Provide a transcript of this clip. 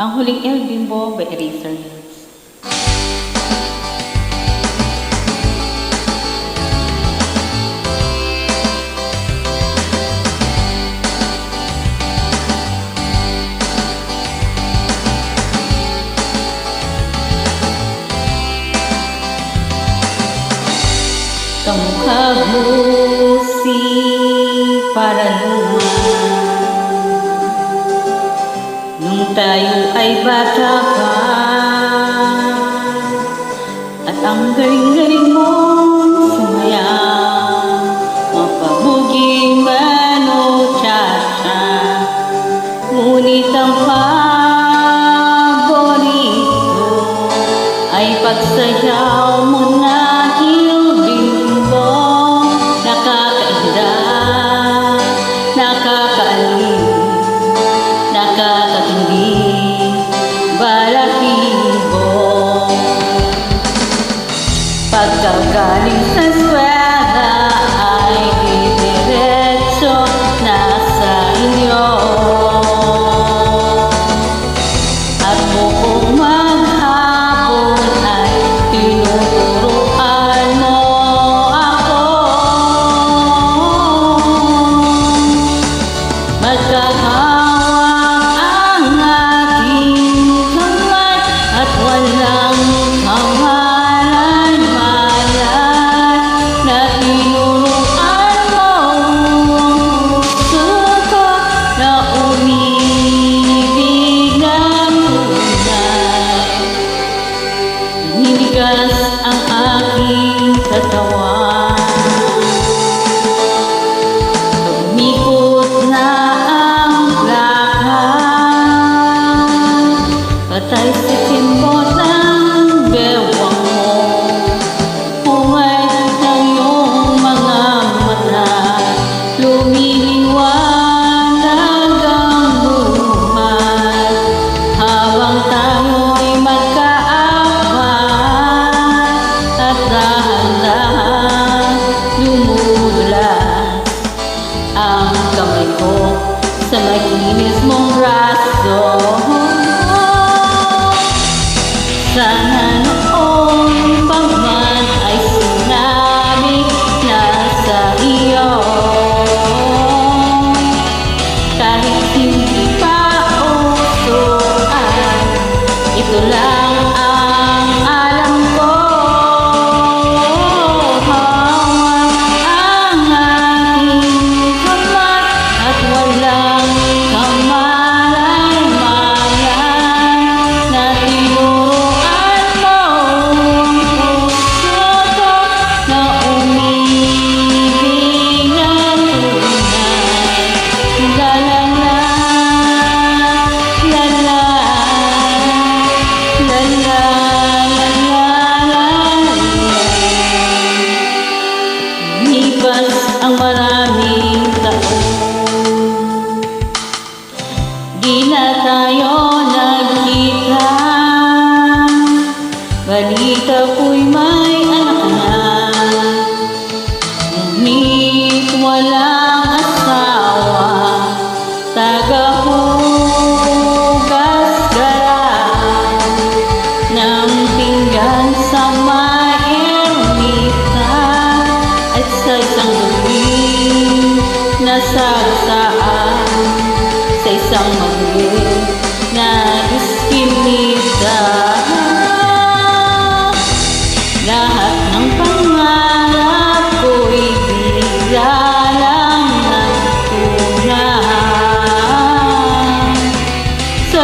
Ang huling El Bimbo by Eraserheads. Kamukha mo si Paraluman nung tayo ay bata pa, at ang galing-galing mong sumayaw, mapabugi man o cha-cha. Ngunit ang paborito ay pagsayaw mo na pagkagaling sa eskwela ay didiretso na sa inyo, at buong maghapon ay tinuturuan mo ako. Magkahawak ang ating kamay at walang ang aking katawan. Umikot na ang lakad, patay sa timbot ng bewang mo. Hungay ng iyong mga mata, lumiliwanag ang buhay habang tayo'y dahan-dahan lumudulas ang kamay ko sa makinis mong braso. Sana noon pa man ay sinabi na sa iyo, kahit hindi pa uso ay ito lang ang alam ko. Ang maraming taon, di na tayo nagkita. Balita ko'y may anak na, ngunit walang asawa. Tagahugas garan ng pinggan sa maermita, at sa isang nasagasaan sa isang maliit na iskinita. Lahat ng pangarap ko'y bigla lang nagtunan sa